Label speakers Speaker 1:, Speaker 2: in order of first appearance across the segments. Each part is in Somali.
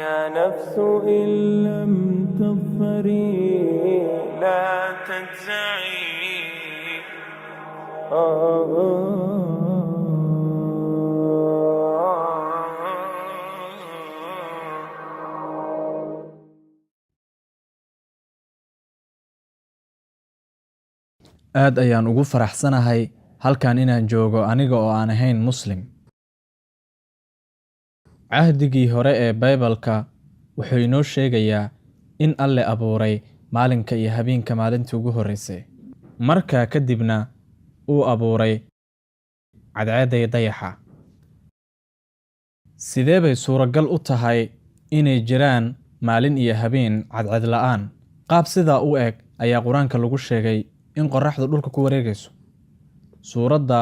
Speaker 1: يا نفس إن لم تظفري لا تجزعي.
Speaker 2: aad ayaan ugu faraxsanahay halkan inaan joogo aniga oo aan ahayn muslim. cahdigii hore ee Baybalka wuxuu inoo sheegayaa in Alle abuuray maalinka iyo habeenka maalintii ugu horeysay. markaa kadibna uu abuuray cadceedda iyo dayaxa. sidee bay suuragal u tahay inay jiraan maalin iyo habeen cadceed la'aan? qaab sidaa u eg ayaa qur-aanka lagu sheegay in qorraxdu dhulka ku wareegayso. suuradda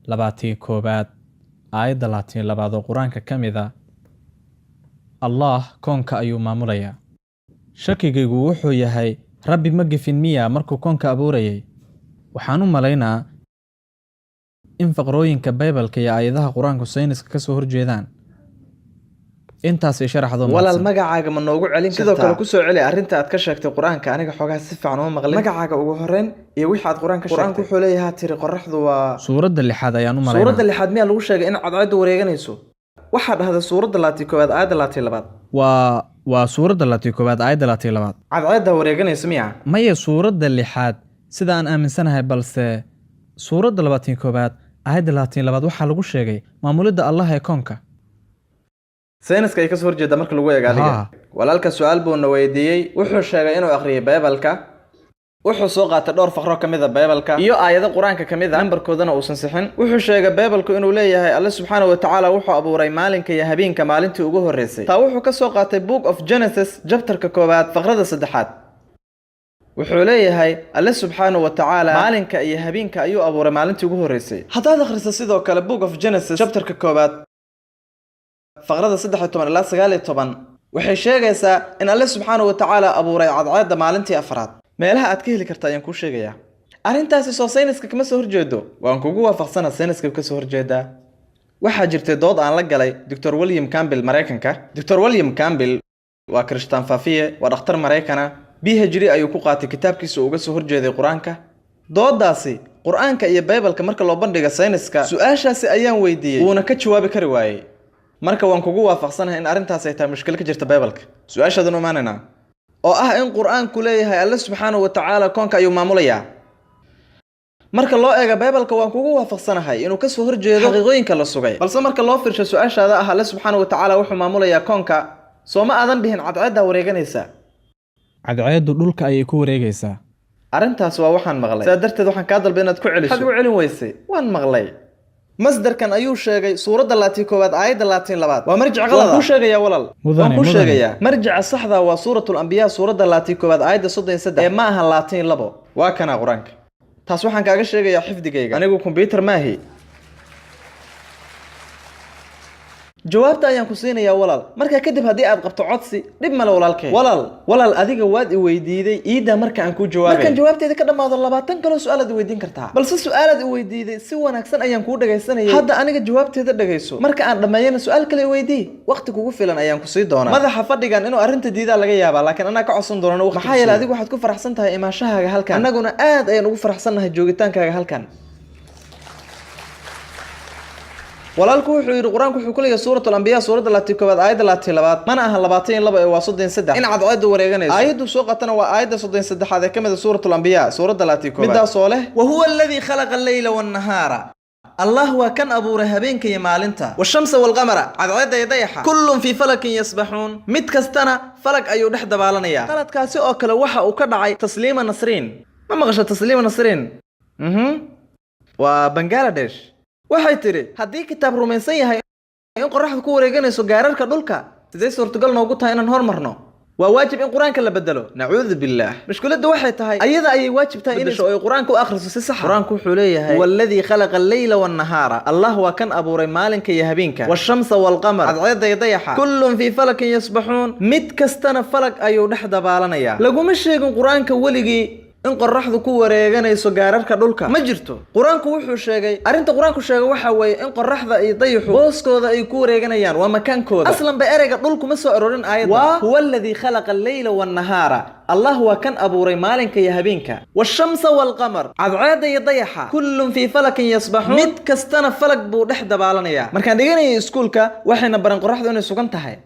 Speaker 2: 21 aayadda 22 oo qur-aanka ka mid ah, Allah koonka ayuu maamulayaa. shakigaygu wuxuu yahay, Rabbi ma gefin miyaa markuu koonka abuurayay? waxaan u malaynaa in faqrooyinka Baybalka iyo aayadaha qur-aanku sayniska ka soo horjeedaan. intaasay sharaxdo
Speaker 3: walaal magacaaga ma noogu celin kartaa? sidoo kale ku soo celi arrinta aad ka sheegtay qur-aanka, aniga xogaa si fiican uma maqlin. magacaaga ugu horreyn iyo wixii aad qur-aanka sheegtay. qur-aanku wuxuu leeyahay tiri qorraxdu waa
Speaker 2: suuradda 6 ayaan u malaynaa.
Speaker 3: suuradda 6 miyaa lagu sheegay in cadceeddu wareeganayso? waxaa dhahda suuradda 21 aayadda 22.
Speaker 2: waa suuradda 21 aayadda 22.
Speaker 3: cadceedda wareeganayso miyaa?
Speaker 2: maya, suuradda 6 sida aan aaminsanahay, balse suuradda 21 aayadda 22 waxaa lagu sheegay maamulidda Allah ee koonka.
Speaker 3: sayniska ay ka soo horjeeda marka lagu eego adiga. walaalka su'aal buu na weydiiyey, wuxuu sheegay inuu akhriyay Baybalka, wuxuu soo qaatay dhowr faqro ka mid ah Baybalka iyo aayado qur-aanka ka mid ah, nambarkoodana uusan sixin. wuxuu sheegay Baybalku inuu leeyahay Alle subxaanahu wa tacaala wuxuu abuuray maalinka iyo habeenka maalintii ugu horeysay. taa wuxuu ka soo qaatay Book of Genesis chapterka 1 faqrada 3. wuxuu leeyahay Alle subxaanahu wa tacaala maalinka iyo habeenka ayuu abuuray maalintii ugu horeysay. haddaad akhriso sidoo kale Book of Genesis chapterka 1 faqrada 13 ilaa 19 waxay sheegaysaa in Alle subxaanahu wa tacaala abuuray cadceedda maalintii afraad. meelaha aad ka heli kartaa ayaan kuu sheegayaa. arrintaasi soo sayniska kama soo horjeedo. waan kugu waafaqsanaa sayniska ka soo horjeedaa. waxaa jirtay dood aan la galay Dr. William Campbell Mareykanka. Dr. William Campbell waa Kirishtaan faafiye, waa dhakhtar Mareykana. PhD ayuu ku qaatay kitaabkiisa uga soo horjeeday qur-aanka. doodaasi qur-aanka iyo Baybalka marka loo bandhigo sayniska, su'aashaasi ayaan weydiiyey wuuna ka jawaabi kari waayey. marka waan kugu waafaqsanahay in arrintaas ay tahay mushkil ka jirta Baybalka. su'aashadan u maanayna oo ah in qur-aanku leeyahay Alle subxaanahu wa tacaala koonka ayuu maamulayaa. marka loo eego Baybalka waan kugu waafaqsanahay inuu ka soo horjeedo xaqiiqooyinka la sugay. balse marka loo fiirsho su'aashaada ah Alle subxaanahu wa tacaala wuxuu maamulayaa koonka, soo ma aadan dhihin cadceedda wareeganaysa?
Speaker 2: cadceeddu dhulka ayay ku wareegaysaa.
Speaker 3: arrintaas waa waxaan maqlay. sidaa darteed waxaan kaa dalbay inaad ku celiso. waxaad ugu celin weysay. waan maqlay. masdarkan ayuu sheegay suuradda 21 aayadda 22. waa marjic qalad ah. waan kuu sheegayaa walaal. waan kuu sheegayaa. marjica saxda waa suuratul anbiyaa suuradda 21 aayadda 33 ee ma aha 22. waa kana qur-aanka. taas waxaan kaaga sheegayaa xifdigayga. anigu computer maahi. jawaabta ayaan ku siinayaa walaal. markaa kadib haddii aad qabto codsi, dhib male walaalkay. walaal adiga waad i weydiiday iida marka aan ku jawaabay. markaan jawaabteeda ka dhamaado 20 kale su'aalaad i weydiin kartaa. balse su'aalaad i weydiiday si wanaagsan ayaan kuu dhagaysanayay. hadda aniga jawaabteeda dhagayso. marka aan dhammeeyana su'aal kale i weydii. waqti kugu filan ayaan ku sii doonaa. madaxa fadhigan inuu arrinta diidaa laga yaabaa, laakiin anaa ka codsan doonana waqti. maxaa yeelay adigu waxaad ku faraxsan tahay imaanshahaaga halkan. annaguna aad ayaan ugu faraxsannahay joogitaankaaga halkan. walaalku wuxuu yiri quraanku wuxuu ku leeyahay suuratul anbiyaa suuradda 21 aayadda 22 mana aha 22 ee waa 33 in cadceedu wareeganayso. aayaddu soo qatana waa aayadda 33 ee kamid ah suuratul anbiyaa suuradda 21 midaas oo leh wa huwa alladhi khalaqa al-layla wan-nahaara. Allah waa kan abuuray habeenka iyo maalinta. Wash-shamsa wal-qamara cadceedda iyo dayaxa kullun fi falakin yasbahuun. mid kastana falag ayuu dhex dabaalanaya. qaladkaasi oo kale waxa uu ka dhacay Tasliima Nasriin. ma maqashay Tasliima Nasriin? waa Bangladesh. waxay tiri haddii kitaab rumaysan yahay in qorraxdu ku wareeganayso gaararka dhulka, sidee suurtagal noogu tahay inaan hormarno? waa waajib in quraanka la bedelo. nacuudu billaah. mushkiladdu waxay tahay ayada ayay waajib tahay in ay quraanka u akhriso si sax ah. quraanku wuxuu leeyahay walladhi khalaqa al-layla wan-nahaara. Allah waa kan abuuray maalinka iyo habeenka. wash-shamsa wal-qamara cadceedda iyo dayaxa kullun fi falakin yasbahuun. mid kastana falag ayuu dhex dabaalanaya. laguma sheegin quraanka weligii in qorraxdu ku wareeganayso gaararka dhulka ma jirto. quraanku wuxuu sheegay arinta quraanku sheegay waxa weeye in qorraxda iyo dayaxu booskooda ay ku wareeganayaan waa makaankooda. aslan ba ereyga dhulku ma soo arorin aayadda. waa huwa alladhi khalaqa al-layla wan-nahaara. allah waa kan abuuray maalinka iyo habeenka. wash-shamsa wal-qamar. cadceeda iyo dayaxa kullun fi falakin yasbahuun. mid kastana falag buu dhex dabaalanaya. markaan dhiganayay iskuulka waxayna baran qorraxdu inay sugan tahay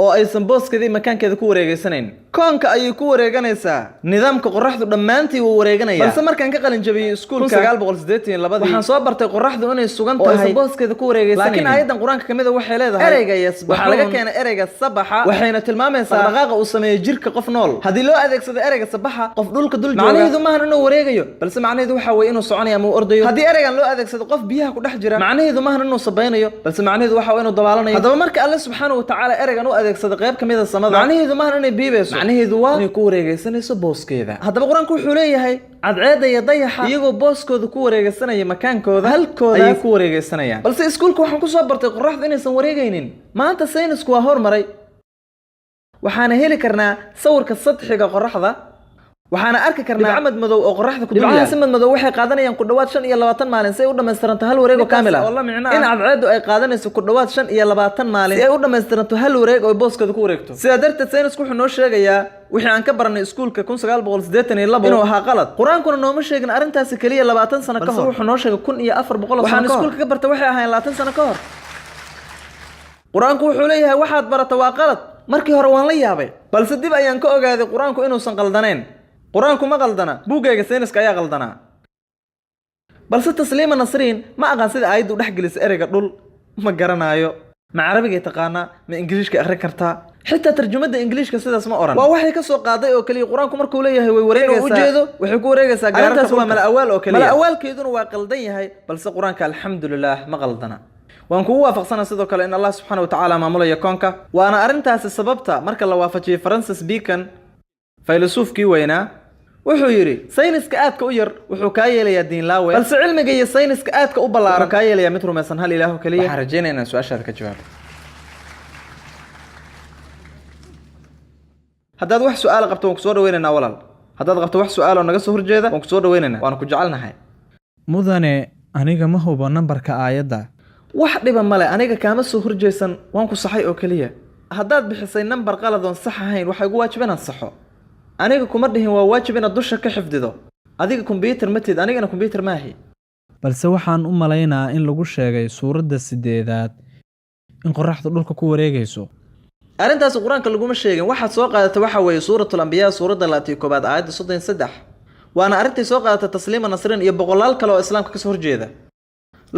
Speaker 3: oo aysan booskeedii makaankeeda ku wareegaysanayn. koonka ayay ku wareeganaysaa. nidaamka qorraxdu dhammaantii wuu wareeganaya. balse markaan ka qalin jabiyey iskuulka 1982 waxaan soo bartay qorraxdu inay sugan tahay oo aysan booskeeda ku wareegaysanayn. laakiin aayaddan quraanka kamid ah waxay leedahay ereyga yasbax waxa laga keenay ereyga sabaxa waxayna tilmaamaysaa dhaqaaqa uu sameeyo jirka qof nool. haddii loo adeegsado ereyga sabaxa qof dhulka dul jooga macnaheedu maahan inuu wareegayo balse macnaheedu waxa weeye inuu soconayo ama uu ordayo. haddii ereygan loo adeegsado qof biyaha ku dhex jira macnaheedu maahan inuu sabaynayo balse macnaheedu waxa weeye inuu dabaalanayo. haddaba marka alle subxaanahu wa tacaala ereygan u adeegsado qayb kamid ah samada macnaheedu maahan inay biibayso macnaheedu waa inay ku wareegaysanayso booskeeda. haddaba quraanku wuxuu leeyahay cadceeda iyo dayaxa iyagoo booskooda ku wareegaysanaya makaankooda halkooda ay ku wareegaysanayaan. balse iskuulka waxaan ku soo bartay qorraxdu inaysan wareegaynin. maanta saynisku waa hormaray. waxaana heli karnaa sawirka sadxiga qorraxda. waxaana arki karnaa dhibcamad madow oo qorraxda ku dul yaal. dhibcaha madow waxay qaadanayaan ku dhawaad 25 maalin si ay u dhameystiranto hal wareeg oo kaamil ah. in cadceedu ay qaadanayso ku dhawaad 25 maalin si ay u dhameystiranto hal wareeg oo booskooda ku wareegto. sidaa darteed saynisku wuxuu noo sheegayaa wixii aan ka baranay iskuulka 1982 inuu ahaa qalad. quraankuna nooma sheegin arrintaasi kaliya 20 sano ka hor. wuxuu noo sheegay 1400 sano. waxaan iskuulka ka bartay waxay ahaayeen 20 sano ka hor. quraanku wuxuu leeyahay waxaad barato waa qalad. markii hore waan la yaabay balse dib ayaan ka ogaaday quraanku inuusan qaldaneen. quraanku ma qaldana buugayga sayniska ayaa qaldanaa. balse tasliima nasriin ma aqaan sida aayaddu dhex gelisay ereyga dhul ma garanaayo. ma carabiga taqaanaa ma ingiriishka akhri kartaa xitaa tarjumada ingiriishka sidaas ma oran. waa waxay ka soo qaaday oo kaliya quraanku markuu leeyahay way wareegaysaa ujeedo waxay ku wareegaysaa gaararkaas waa mala awaal oo kaliya. mala awaalkeeduna waa qaldan yahay balse quraanka alxamdulillah ma qaldana. waan kugu waafaqsanaa sidoo kale in allah subxaanahu wa tacaala maamulayo koonka. waana arrintaasi sababta marka la waafajiyey Francis Bacon faylasufkii weynaa wuxuu yiri sayniska aadka u yar wuxuu ka yeelayaa diin laawe balse cilmiga iyo sayniska aadka u ballaaran ka yeelayaa mid rumaysan hal ilaahu kaliya. waxaan rajaynayaa inaan su'aashaada ka jawaabo. haddaad wax su'aal qabto waan ku soo dhaweynaynaa walaal. haddaad qabto wax su'aal oo naga soo horjeeda waan ku soo dhaweynaynaa waan ku jecelnahay.
Speaker 2: mudane aniga ma hubo nambarka aayadda.
Speaker 3: wax dhiba male aniga kaama soo horjeesan waan ku saxay oo kaliya. haddaad bixisay nambar qalad oon sax ahayn waxay ugu waajib inaad saxo. aniga kuma dhihin waa waajib inaad dusha ka xifdido. adiga computer ma tid anigana computer maahi.
Speaker 2: balse waxaan u malaynaa in lagu sheegay suuradda 8aad in qorraxdu dhulka ku wareegayso.
Speaker 3: arrintaas quraanka laguma sheegin. waxaad soo qaadatay waxa weeye suuratul anbiyaa suuradda 1 aayadda 33 waana arrintii soo qaadatay tasliima nasriin iyo boqolaal kale oo islaamka ka soo horjeeda.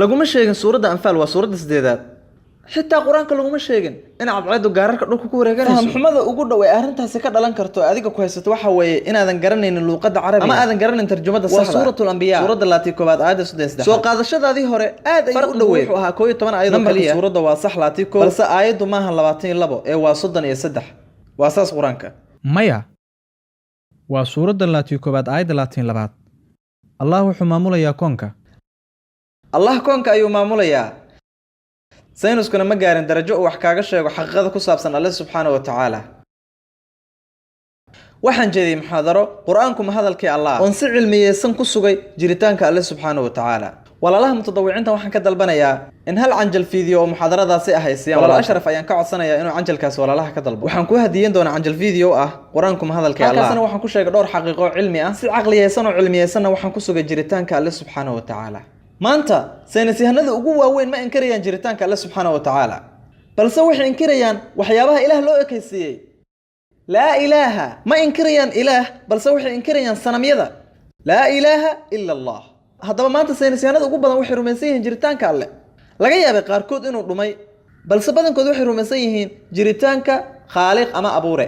Speaker 3: laguma sheegin suuradda anfaal waa suuradda 8aad. xitaa quraanka laguma sheegin in cadceedu gaararka dhulka ku wareeganayso. fahmada ugu dhow ee arrintaasi ka dhalan karto adiga ku haysato waxa weeye inaadan garanaynin luqadda carabiga ama aadan garanaynin tarjumada saxda. waa suuratul anbiyaa suuradda 1 aayadda 33. soo qaadashadaadii hore aad ay u dhoweyd. wuxuu ahaa 11 aayad oo kaliya. suuradda waa sax 1 balse aayaddu maaha 22 ee waa 33. waa saas quraanka.
Speaker 2: maya waa suuradda 1 aayadda 22. allah wuxuu maamulayaa koonka.
Speaker 3: allah koonka ayuu maamulayaa. sayniskuna ma gaarin darajo uu wax kaaga sheego xaqiiqada ku saabsan alle subxaanahu wa tacaala. waxaan jeediyey muxaadaro qur-aanku ma hadalkii allah oon si cilmiyeysan ku sugay jiritaanka alle subxaanahu wa tacaala. walaalaha mutadawiciinta waxaan ka dalbanayaa in hal canjal fiideo oo muxaadaradaasi ah ay siiyaan. walaal ashraf ayaan ka codsanayaa inuu canjalkaas walaalaha ka dalbo. waxaan ku hadiyin doonaa canjal fiideo ah qur-aanku ma hadalkii allah. halkaasna waxaan ku sheegay dhowr xaqiiqo oo cilmi ah si caqliyeysan oo cilmiyeysanna waxaan ku sugay jiritaanka alle subxaanahu wa tacaala. maanta saynisyahanada ugu waaweyn ma inkirayaan jiritaanka alle subxaanahu wa tacaala balse waxay inkirayaan waxyaabaha ilaah loo ekaysiiyey. laa ilaaha ma inkirayaan ilaah balse waxay inkirayaan sanamyada. laa ilaaha ila allah. haddaba maanta saynisyahanada ugu badan waxay rumaysan yihiin jiritaanka alle. laga yaabay qaarkood inuu dhumay balse badankood waxay rumaysan yihiin jiritaanka khaaliq ama abuure.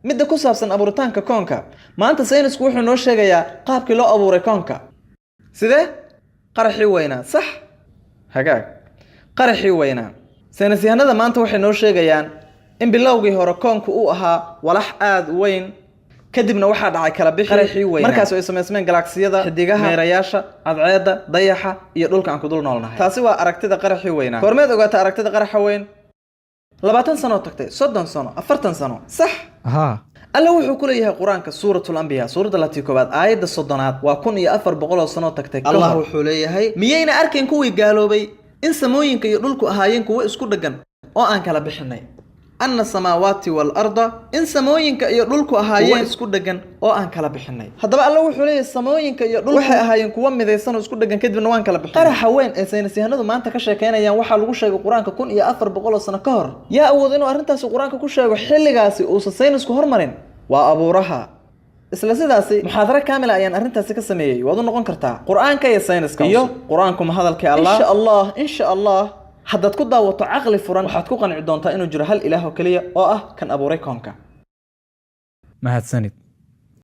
Speaker 3: midda ku saabsan abuuritaanka koonka maanta saynisku wuxuu noo sheegayaa qaabkii loo abuuray koonka. sidee qaraxii weynaa sax hagaag qaraxii weynaa. saynisyahanada maanta waxay noo sheegayaan in bilowgii hore koonku uu ahaa walax aad u weyn kadibna waxaa dhacay kala bixi qaraxii weynaa markaas ay sameysmeen galaksiyada xidigaha meerayaasha cadceeda dayaxa iyo dhulka aan ku dul noolnahay. taasi waa aragtida qaraxii weynaa. hormeed ogaata aragtida qaraxa weyn 20 sano tagtay 30 sano 40 sano sax. alla wuxuu ku leeyahay quraanka suuratul anbiya suurada latii koobaad aayada 30 waa 1400 sano tagtay allah wuxuu leeyahay miyayna arkin kuwii gaaloobay in samooyinka iyo dhulku ahaayeen kuwa isku dhagan oo aan kala bixinay anna samaawaati wal arda in samooyinka iyo dhulku ahaayeen isku dhagan oo aan kala bixinay haddaba alla wuxuu leeyahay samooyinka iyo dhulku waxay ahaayeen kuwa midaysan oo isku dhagan kadibna waan kala bixinay qaraxa weyn ee saynisyahanadu maanta ka sheekeynayaan waxa lagu sheegay quraanka 1400 sano ka hor yaa awood inuu arrintaas quraanka ku sheego xilligaasi uu saynisku hormarin waa abuuraha isla sidaasi muxaadara kaamil ayaan arrintaasi ka sameeyay waad u noqon kartaa quraanka iyo sayniska iyo quraanku ma hadalkii allah insha allah haddaad ku daawato caqli furan waxaad ku qanci doontaa inuu jiro hal ilaah oo kaliya oo ah kan abuuray koonka
Speaker 2: mahadsanid